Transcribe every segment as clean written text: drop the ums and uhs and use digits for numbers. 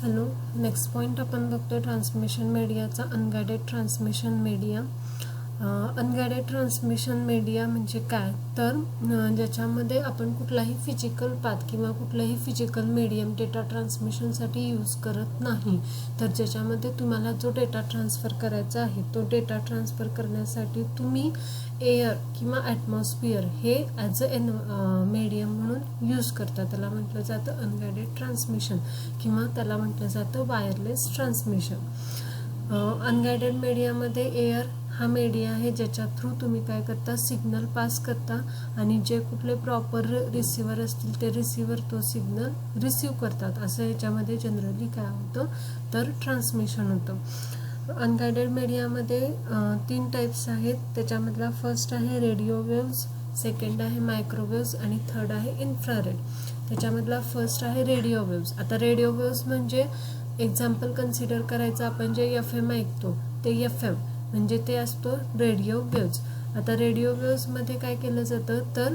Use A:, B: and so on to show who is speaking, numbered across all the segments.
A: Hello, next point आपण बघतो transmission मीडियाचा अनगायडेड ट्रान्समिशन मीडिया. अनगायडेड ट्रान्समिशन मीडिया म्हणजे काय, तर ज्याच्यामध्ये आपण कुठलाही फिजिकल पाथ किंवा कुठलाही फिजिकल मीडियम डेटा ट्रान्समिशनसाठी यूज करत नाही. तर ज्याच्यामध्ये तुम्हाला जो डेटा ट्रान्सफर करायचा आहे तो डेटा ट्रान्सफर करण्यासाठी तुम्ही एअर किंवा ॲटमॉस्फिअर हे ॲज अ मीडियम म्हणून यूज करता. त्याला म्हटलं जातं अनगायडेड ट्रान्समिशन किंवा त्याला म्हटलं जातं वायरलेस ट्रान्समिशन. अनगायडेड मीडियामध्ये एअर हा मीडिया आहे ज्याच्या थ्रू तुम्ही काय करता, सिग्नल पास करता आणि जे कुठले प्रॉपर रिसिव्हर असतील ते रिसिव्हर तो सिग्नल रिसिव्ह करतात. असं ह्याच्यामध्ये जनरली काय होतं तर ट्रान्समिशन होतं. अनगायडेड मीडियामध्ये 3 टाईप्स आहेत. त्याच्यामधला फर्स्ट आहे रेडिओ वेव्स, सेकंड आहे मायक्रोवेव्स आणि थर्ड आहे इन्फ्रारेड. त्याच्यामधला फर्स्ट आहे रेडिओ वेव्स. आता रेडिओ वेव्स म्हणजे एक्झाम्पल कन्सिडर करायचं, आपण जे FM ऐकतो ते FM म्हणजे ते असतो रेडिओ वेव्स. आता रेडिओ वेव्समध्ये काय केलं जातं तर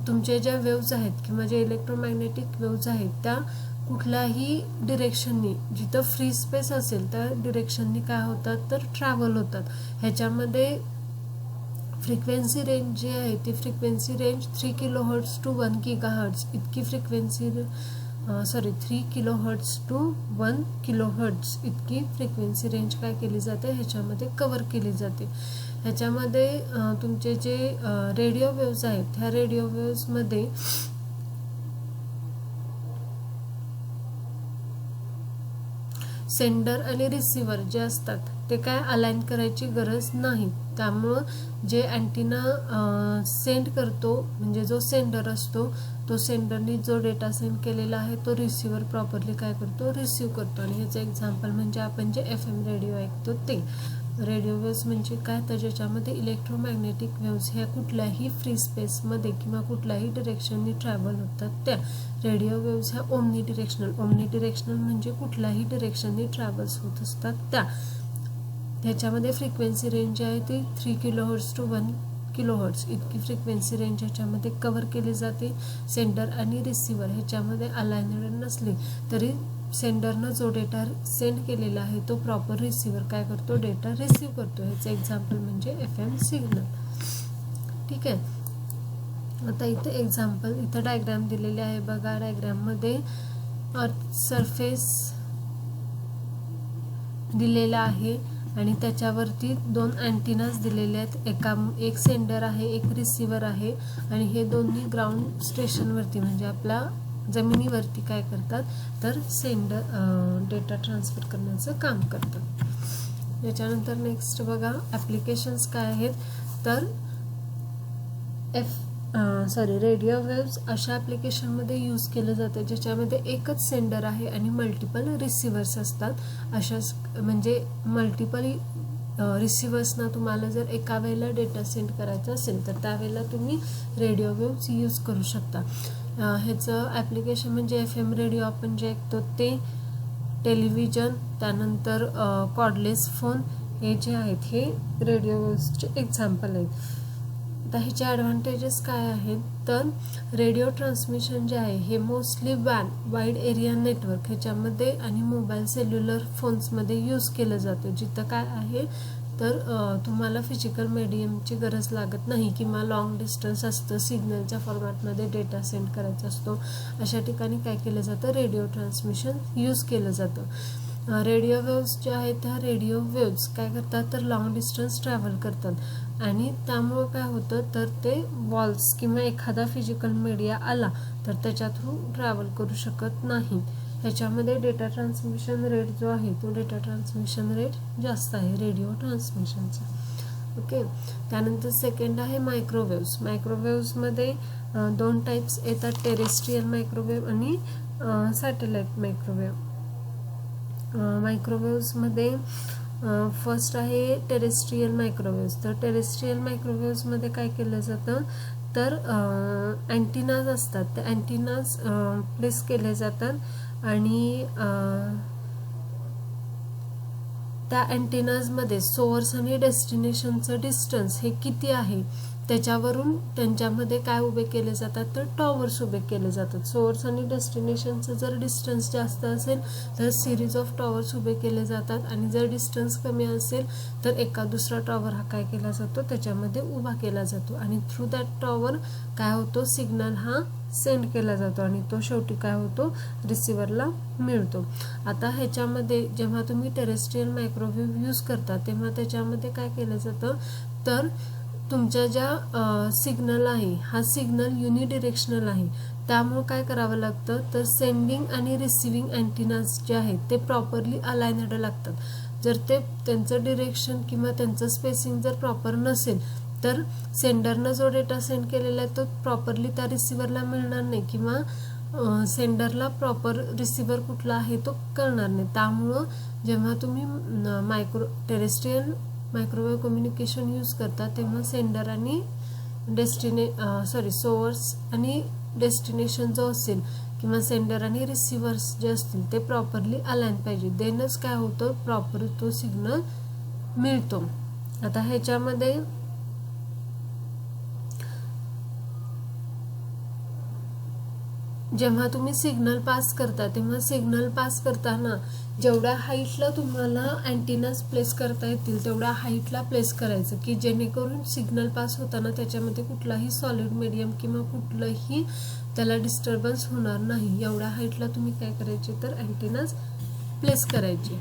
A: तुमच्या ज्या वेव्स आहेत किंवा जे इलेक्ट्रोमॅग्नेटिक वेव्स आहेत त्या कुठल्याही डिरेक्शननी, जिथं फ्री स्पेस असेल त्या डिरेक्शननी काय होतात तर ट्रॅव्हल होतात. ह्याच्यामध्ये फ्रिक्वेन्सी रेंज जी आहे ती frequency range 3 kilohertz to 1 gigahertz इतकी फ्रिक्वेन्सी 3 किलोहर्ट्ज टू 1 किलोहर्ट्ज इतकी फ्रिक्वेन्सी रेंज काय केली जाते ह्याच्यामध्ये कव्हर केली जाते. ह्याच्यामध्ये तुमचे जे रेडिओ वेव्स आहेत ह्या रेडिओ वेव्समध्ये सेंडर आणि रिसिव्हर जे असतात ते काय अलाइन करायची गरज नाही. त्यामुळं जे अँटिना सेंड करतो म्हणजे जो सेंडर असतो तो सेंडरनी जो डेटा सेंड केलेला आहे तो रिसिव्हर प्रॉपरली काय करतो रिसिव्ह करतो. आणि ह्याचं एक्झाम्पल म्हणजे आपण जे FM रेडिओ ऐकतो ते. रेडिओ वेव्स म्हणजे काय तर ज्याच्यामध्ये इलेक्ट्रोमॅग्नेटिक वेव्स ह्या कुठल्याही फ्री स्पेसमध्ये किंवा कुठल्याही डिरेक्शननी ट्रॅव्हल होतात त्या. रेडिओ वेव्स ह्या ओमनी डिरेक्शनल म्हणजे कुठल्याही डिरेक्शननी ट्रॅव्हल्स होत असतात त्या. ह्याच्यामध्ये फ्रिक्वेन्सी रेंज आहे ती 3 किलोहर्ट्ज टू 1 किलोहर्ट्ज इतकी फ्रिक्वेन्सी रेंज ह्याच्यामध्ये कव्हर केली जाते. सेंडर आणि रिसिव्हर ह्याच्यामध्ये अलाइनड नसले तरी सेंडरनं जो डेटा सेंड केलेला आहे तो प्रॉपर रिसिव्हर काय करतो डेटा रिसिव्ह करतो. ह्याचं एक्झाम्पल म्हणजे FM सिग्नल. ठीक आहे. आता इथे एक्झाम्पल, इथं डायग्राम दिलेले आहे बघा. डायग्राममध्ये अर्थ सरफेस दिलेला आहे आणि त्याच्यावरती 2 अँटिनाज दिलेले आहेत. एक सेंडर आहे एक रिसिव्हर आहे आणि हे दोन्ही ग्राउंड स्टेशनवरती म्हणजे आपल्या जमिनीवरती काय करतात तर सेंडर डेटा ट्रान्सफर करण्याचं काम करतात. याच्यानंतर नेक्स्ट बघा ॲप्लिकेशन्स काय आहेत तर रेडिओ वेव्स अशा ॲप्लिकेशनमध्ये यूज केलं जातं ज्याच्यामध्ये एकच सेंडर आहे आणि मल्टिपल रिसिव्हर्स असतात. अशाच म्हणजे मल्टिपल रिसिव्हर्सना तुम्हाला जर एका वेळेला डेटा सेंड करायचा असेल तर त्यावेळेला तुम्ही रेडिओ वेव्स यूज करू शकता. ह्याचं ॲप्लिकेशन म्हणजे FM रेडिओ आपण जे ऐकतो ते, टेलिव्हिजन, त्यानंतर कॉर्डलेस फोन हे जे आहेत हे रेडिओ वेव्सचे एक्झाम्पल आहेत. आता ह्याचे ॲडव्हान्टेजेस काय आहेत तर रेडिओ ट्रान्समिशन जे आहे हे मोस्टली वाईड एरिया नेटवर्क ह्याच्यामध्ये आणि मोबाईल सेल्युलर फोन्समध्ये यूज केलं जातं. जिथं काय आहे तर तुम्हाला फिजिकल मीडियमची गरज लागत नाही किंवा लॉंग डिस्टन्स असतं, सिग्नलच्या फॉर्मॅटमध्ये डेटा सेंड करायचा असतो. अशा ठिकाणी काय केलं जातं रेडिओ ट्रान्समिशन यूज केलं जातं. रेडिओ वेव्स ज्या आहेत त्या रेडिओ वेव्स काय करतात तर लॉंग डिस्टन्स ट्रॅव्हल करतात आणि त्यामुळं काय होतं तर ते वॉल्स किंवा एखादा फिजिकल मीडिया आला तर त्याच्या थ्रू ट्रॅव्हल करू शकत नाही. ह्याच्यामध्ये डेटा ट्रान्समिशन रेट जो आहे तो डेटा ट्रान्समिशन रेट जास्त आहे रेडिओ ट्रान्समिशनचा. ओके. त्यानंतर सेकंड आहे मायक्रोवेव्स. मायक्रोवेव्समध्ये 2 टाईप्स येतात, टेरेस्ट्रियल मायक्रोवेव्ह आणि सॅटेलाइट मायक्रोवेव्ह. मायक्रोवेव्समध्ये फर्स्ट आहे टेरेस्ट्रियल मायक्रोवेव्स. तर टेरेस्ट्रियल मायक्रोवेव्समध्ये काय केलं जातं तर अँटिनाज असतात, त्या अँटिनाज प्लेस केले जातात आणि त्या अँटिनाजमध्ये सोर्स आणि डेस्टिनेशनचं डिस्टन्स हे किती आहे त्याच्यावरून त्यांच्यामध्ये काय उभे केले जातात, तर टॉवर्स उभे केले जातात. सोर्स आणि डेस्टिनेशनचं जर डिस्टन्स जास्त असेल तर सिरीज ऑफ टॉवर्स उभे केले जातात, आणि जर डिस्टन्स कमी असेल तर एका दुसरा टॉवर हा काय केला जातो, त्याच्यामध्ये उभा केला जातो, आणि थ्रू दॅट टॉवर काय होतो, सिग्नल हा सेंड केला जातो, आणि तो शेवटी काय होतो, रिसिव्हरला मिळतो. आता ह्याच्यामध्ये जेव्हा तुम्ही टेरेस्ट्रियल मायक्रोवेव्ह यूज करता तेव्हा त्याच्यामध्ये काय केलं जातं, तर तुमच्या ज्या सिग्नल आहे हा सिग्नल युनिडिरेक्शनल आहे, त्यामुळे काय करावं लागतं, तर सेंडिंग आणि रिसिव्हिंग अँटिनाज जे आहेत ते प्रॉपरली अलाइन्ड लागतात. जर ते त्यांचं डिरेक्शन किंवा त्यांचं स्पेसिंग जर प्रॉपर नसेल तर सेंडरनं जो डेटा सेंड केलेला आहे तो प्रॉपरली त्या रिसिव्हरला मिळणार नाही, किंवा सेंडरला प्रॉपर रिसिव्हर कुठला आहे तो कळणार नाही. त्यामुळं जेव्हा तुम्ही टेरेस्ट्रियल मायक्रोवेव्ह कम्युनिकेशन यूज करता तेव्हा सेंडर आणि सोर्स आणि डेस्टिनेशन जो असेल किंवा सेंडर आणि रिसिव्हर्स जे असतील ते प्रॉपरली अलाइन पाहिजे, देनच काय होतं, प्रॉपर तो सिग्नल मिळतो. आता ह्याच्यामध्ये जेव्हा तुम्ही सिग्नल पास करता तेव्हा सिग्नल पास करताना जेवढ्या हाईटला तुम्हाला अँटिनाज प्लेस करता येतील तेवढ्या हाईटला प्लेस करायचं, की जेणेकरून सिग्नल पास होताना त्याच्यामध्ये कुठलाही सॉलिड मीडियम किंवा कुठलंही त्याला डिस्टर्बन्स होणार नाही. एवढ्या हाईटला तुम्ही काय करायचे, तर अँटिनाज प्लेस करायचे.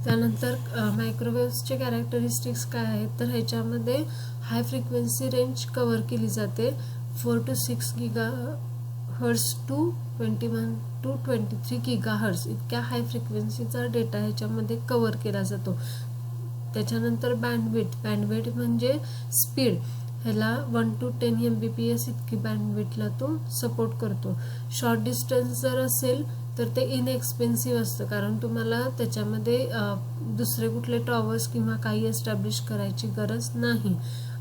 A: त्यानंतर मायक्रोवेव्हचे कॅरेक्टरिस्टिक्स काय आहेत, तर ह्याच्यामध्ये हाय फ्रिक्वेन्सी रेंज कव्हर केली जाते, 4 to 6 GHz to 21 to 23 GHz इतक्या हाय फ्रिक्वेन्सीचा डेटा ह्याच्यामध्ये कव्हर केला जातो. त्याच्यानंतर बँडविड्थ म्हणजे स्पीड, ह्याला 1 to 10 Mbps इतकी बँडविड्थला तो सपोर्ट करतो. शॉर्ट डिस्टन्स जर असेल तर ते इनएक्सपेन्सिव्ह असतं, कारण तुम्हाला त्याच्यामध्ये दुसरे कुठले टॉवर्स किंवा काही एस्टॅब्लिश करायची गरज नाही.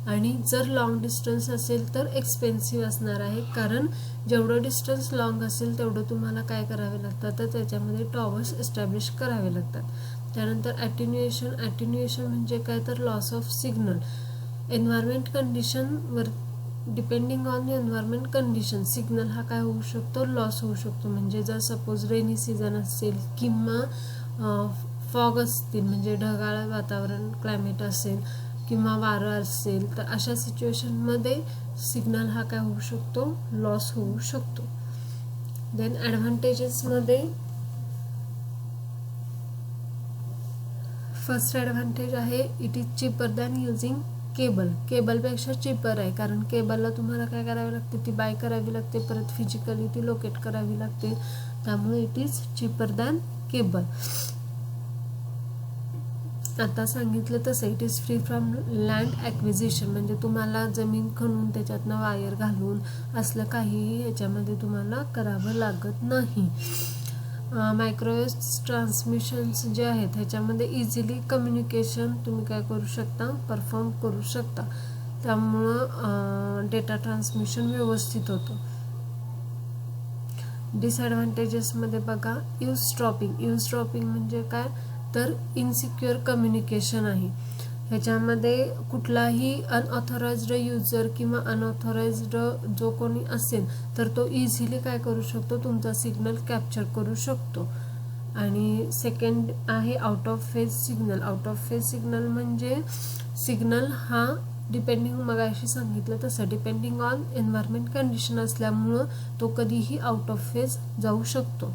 A: आणि जर लॉंग डिस्टन्स असेल तर एक्सपेन्सिव्ह असणार आहे, कारण जेवढं डिस्टन्स लॉंग असेल तेवढं तुम्हाला काय करावे लागतं, तर त्याच्यामध्ये टॉवर्स एस्टॅब्लिश करावे लागतात. त्यानंतर ॲटेन्युएशन म्हणजे काय, तर लॉस ऑफ सिग्नल. एन्व्हायरमेंट कंडिशनवर depending on environment condition signal हा काय होऊ शकतो, लॉस होऊ शकतो. म्हणजे जर सपोज रेनी सीझन असेल किंवा फॉग असतील म्हणजे ढगाळ वातावरण क्लायमेट असेल किंवा वारं असेल तर अशा सिच्युएशनमध्ये सिग्नल हा काय होऊ शकतो, लॉस होऊ शकतो. देन ॲडव्हान्टेजेसमध्ये फर्स्ट ॲडव्हान्टेज आहे it is cheaper than using केबलपेक्षा चीपर आहे, कारण केबलला तुम्हाला काय करावे लागते, ती बाय करावी लागते, परत फिजिकली ती लोकेट करावी लागते, त्यामुळे it is cheaper than cable. आता सांगितलं तसं it is free from land acquisition, म्हणजे तुम्हाला जमीन खणून त्याच्यातनं वायर घालून असलं काहीही ह्याच्यामध्ये तुम्हाला करावं लागत नाही. मायक्रोवेव्ह ट्रान्समिशन्स जे आहेत ह्याच्यामध्ये इझिली कम्युनिकेशन तुम्ही काय करू शकता, परफॉर्म करू शकता, त्यामुळं डेटा ट्रान्समिशन व्यवस्थित होतं. डिसॲडव्हान्टेजेसमध्ये बघा, यूजड्रॉपिंग म्हणजे काय, तर इनसिक्युअर कम्युनिकेशन आहे. ह्याच्यामध्ये कुठलाही अनऑथोराइज्ड युजर किंवा अनऑथोराइज्ड जो कोणी असेल तर तो इझिली काय करू शकतो, तुमचा सिग्नल कॅप्चर करू शकतो. आणि सेकंड आहे आउट ऑफ फेज सिग्नल म्हणजे सिग्नल हा डिपेंडिंग मगाशी सांगितलं तसं डिपेंडिंग ऑन एन्व्हायरमेंट कंडिशन असल्यामुळं तो कधीही आउट ऑफ फेज जाऊ शकतो.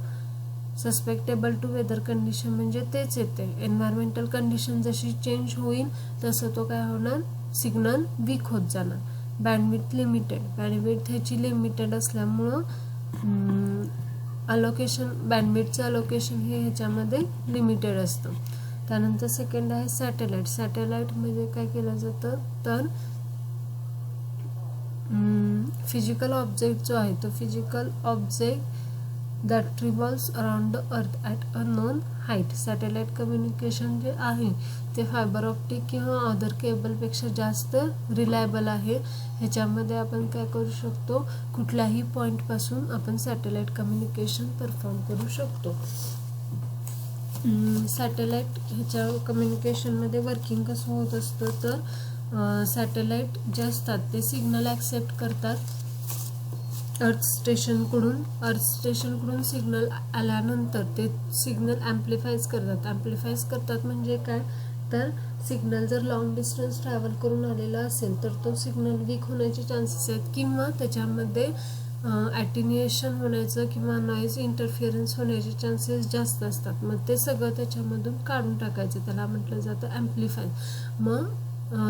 A: सस्पेक्टेबल टू वेदर कंडिशन म्हणजे तेच येते, एन्व्हायरमेंटल कंडिशन जशी चेंज होईल तसं तो काय होणार, सिग्नल वीक होत जाणार. बँडविड्थ ह्याची लिमिटेड असल्यामुळं बँडविड्थचं अलोकेशन हे ह्याच्यामध्ये लिमिटेड असतं. त्यानंतर सेकंड आहे सॅटेलाइट म्हणजे काय केलं जातं, तर फिजिकल ऑब्जेक्ट जो आहे तो physical object that revolves around the earth at a known height. Satellite communication जे आहे ते फायबर ऑप्टिक किंवा अदर केबलपेक्षा जास्त रिलायबल आहे. ह्याच्यामध्ये आपण काय करू शकतो, कुठल्याही पॉईंटपासून आपण सॅटेलाइट कम्युनिकेशन परफॉर्म करू शकतो. सॅटेलाइट ह्याच्या कम्युनिकेशनमध्ये वर्किंग कसं होत असतं, तर सॅटेलाईट जे असतात ते सिग्नल ॲक्सेप्ट करतात अर्थ स्टेशनकडून सिग्नल आल्यानंतर ते सिग्नल ॲम्प्लिफाईज करतात म्हणजे काय, तर सिग्नल जर लॉंग डिस्टन्स ट्रॅव्हल करून आलेला असेल तर तो सिग्नल वीक होण्याचे चान्सेस आहेत किंवा त्याच्यामध्ये ॲटिन्युएशन होण्याचं किंवा नॉईज इंटरफिअरन्स होण्याचे चान्सेस जास्त असतात. मग ते सगळं त्याच्यामधून काढून टाकायचं, त्याला म्हटलं जातं ॲम्प्लिफाय. मग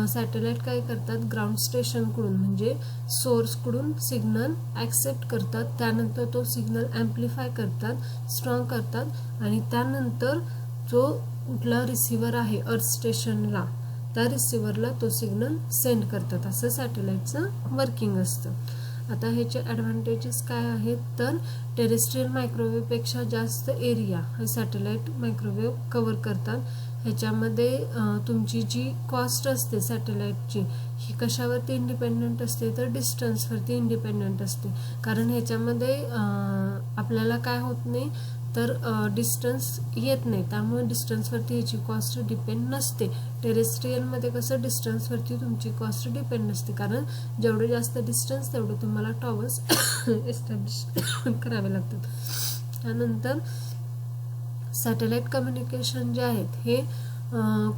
A: सॅटेलाईट काय करतात, ग्राउंड स्टेशनकडून म्हणजे सोर्सकडून सिग्नल ॲक्सेप्ट करतात, त्यानंतर तो सिग्नल ॲम्प्लिफाय करतात, स्ट्रॉंग करतात आणि त्यानंतर जो कुठला रिसिव्हर आहे अर्थ स्टेशनला त्या रिसिव्हरला तो सिग्नल सेंड करतात. असं सॅटेलाईटचं वर्किंग असतं. आता ह्याचे ॲडव्हान्टेजेस काय आहेत, तर टेरेस्ट्रियल मायक्रोवेव्हपेक्षा जास्त एरिया हे सॅटेलाईट मायक्रोवेव्ह कव्हर करतात. ह्याच्यामध्ये तुमची जी कॉस्ट असते सॅटेलाईटची ही कशावरती इंडिपेंडंट असते, तर डिस्टन्सवरती इंडिपेंडंट असते. कारण ह्याच्यामध्ये आपल्याला काय होत नाही, तर डिस्टन्स येत नाही, त्यामुळे डिस्टन्सवरती ह्याची कॉस्ट डिपेंड नसते. टेरेस्ट्रियलमध्ये कसं डिस्टन्सवरती तुमची कॉस्ट डिपेंड नसते, कारण जेवढं जास्त डिस्टन्स तेवढं तुम्हाला टॉवर्स एस्टॅब्लिश करावे लागतात. त्यानंतर सॅटेलाईट कम्युनिकेशन जे आहेत हे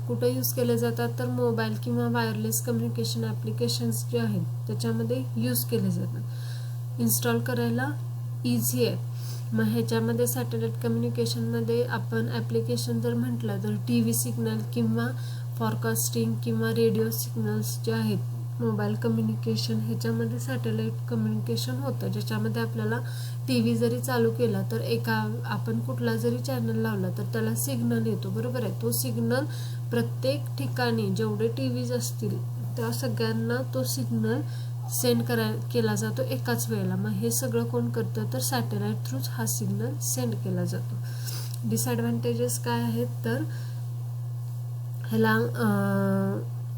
A: कुठे यूज केले जातात, तर मोबाईल किंवा वायरलेस कम्युनिकेशन ॲप्लिकेशन्स जे आहेत त्याच्यामध्ये यूज केले जातात. इन्स्टॉल करायला इझी आहे. मग ह्याच्यामध्ये सॅटेलाईट कम्युनिकेशनमध्ये आपण ॲप्लिकेशन जर म्हटलं तर TV सिग्नल किंवा फॉरकास्टिंग किंवा रेडिओ सिग्नल्स जे आहेत, मोबाईल कम्युनिकेशन ह्याच्यामध्ये सॅटेलाईट कम्युनिकेशन होतं, ज्याच्यामध्ये आपल्याला TV जरी चालू केला तर आपण कुठला जरी चॅनल लावला तर त्याला सिग्नल येतो, बरोबर आहे. तो सिग्नल प्रत्येक ठिकाणी जेवढे TVs असतील त्या सगळ्यांना तो सिग्नल सेंड केला जातो एकाच वेळेला. मग हे सगळं कोण करतं, तर सॅटेलाईट थ्रूच हा सिग्नल सेंड केला जातो. डिसॲडव्हान्टेजेस काय आहेत, तर ह्याला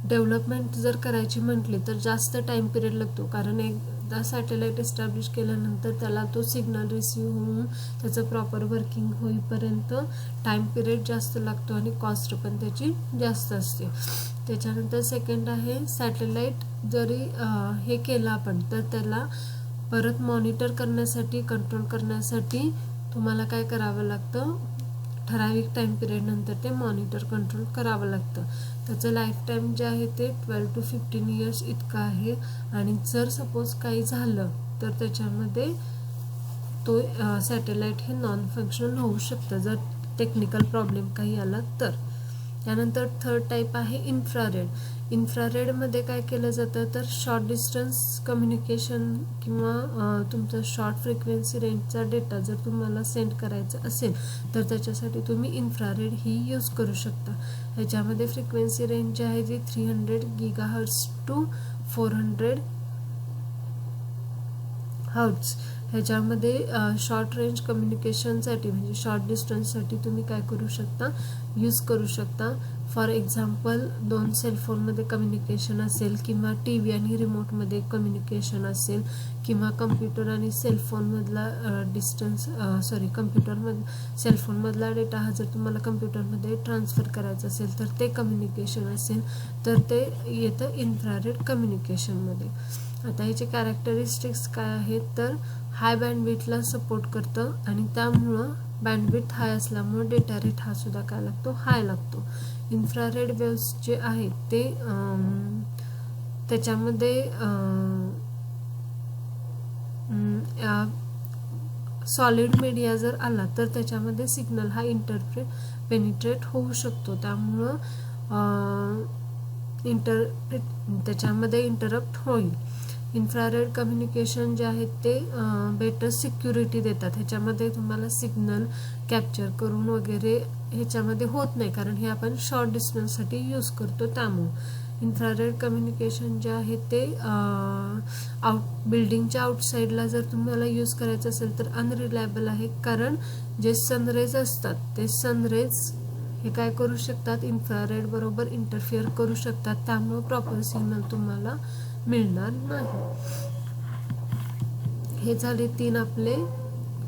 A: डेव्हलपमेंट जर करायची म्हटली तर जास्त टाईम पिरियड लागतो, कारण एकदा सॅटेलाईट एस्टॅब्लिश केल्यानंतर त्याला तो सिग्नल रिसिव्ह होऊन त्याचं प्रॉपर वर्किंग होईपर्यंत टाईम पिरियड जास्त लागतो आणि कॉस्ट पण त्याची जास्त असते. त्याच्यानंतर सेकंड आहे, सॅटेलाईट जरी हे केलं आपण तर त्याला परत मॉनिटर करण्यासाठी, कंट्रोल करण्यासाठी तुम्हाला काय करावं लागतं, ठराविक टाईम पिरियडनंतर ते मॉनिटर कंट्रोल करावं लागतं. त्याचं लाईफ टाईम जे आहे ते 12 to 15 इयर्स इतकं आहे आणि जर सपोज काही झालं तर त्याच्यामध्ये तो सॅटेलाईट हे नॉन फंक्शनल होऊ शकतं जर टेक्निकल प्रॉब्लेम काही आला तर. त्यानंतर थर्ड टाईप आहे इन्फ्रारेड. इन्फ्रारेडमध्ये काय केलं जातं, तर शॉर्ट डिस्टन्स कम्युनिकेशन किंवा तुमचा शॉर्ट फ्रिक्वेन्सी रेंजचा डेटा जर तुम्हाला सेंड करायचा असेल तर त्याच्यासाठी तुम्ही इन्फ्रारेड ही यूज करू शकता. ह्याच्यामध्ये फ्रिक्वेन्सी रेंज जी आहे ती 300 GHz to 400 Hz. ह्याच्यामध्ये शॉर्ट रेंज कम्युनिकेशनसाठी म्हणजे शॉर्ट डिस्टन्ससाठी तुम्ही काय करू शकता, यूज करू शकता. फॉर एक्झाम्पल 2 सेलफोनमध्ये कम्युनिकेशन असेल किंवा TV आणि रिमोटमध्ये कम्युनिकेशन असेल किंवा कम्प्युटर आणि सेलफोनमधला सेलफोनमधला डेटा हा जर तुम्हाला कम्प्युटरमध्ये ट्रान्सफर करायचा असेल तर ते कम्युनिकेशन असेल तर ते येतं इन्फ्रारेड कम्युनिकेशनमध्ये. आता याचे कॅरेक्टरिस्टिक्स काय आहेत, तर हाय बँडविड्थला सपोर्ट करतं आणि त्यामुळं बँडविड्थ हाय असल्यामुळे डेटा रेट हा सुद्धा काय लागतो, हाय लागतो. इन्फ्रारेड वेव्स जे आहेत ते त्याच्यामध्ये सॉलिड मीडिया जर आला तर त्याच्यामध्ये सिग्नल हा पेनिट्रेट होऊ शकतो, त्यामुळं त्याच्यामध्ये इंटरप्ट होईल. इन्फ्रारेड कम्युनिकेशन जे आहेत ते बेटर सिक्युरिटी देतात. ह्याच्यामध्ये तुम्हाला सिग्नल कॅप्चर करून वगैरे ह्याच्यामध्ये होत नाही, कारण हे आपण शॉर्ट डिस्टन्ससाठी यूज करतो. त्यामुळं इन्फ्रारेड कम्युनिकेशन जे आहे ते बिल्डिंगच्या आउटसाईडला जर तुम्हाला यूज करायचं असेल तर अनरिलायबल आहे, कारण जे सनरेज असतात ते सनरेज हे काय करू शकतात, इन्फ्रारेड बरोबर इंटरफिअर करू शकतात, त्यामुळं प्रॉपर सिग्नल तुम्हाला मिळणार नाही. हे झाले 3 आपले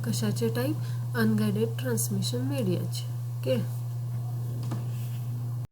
A: कशाचे टाईप, अनगाइडेड ट्रान्समिशन मीडियाचे. ओके.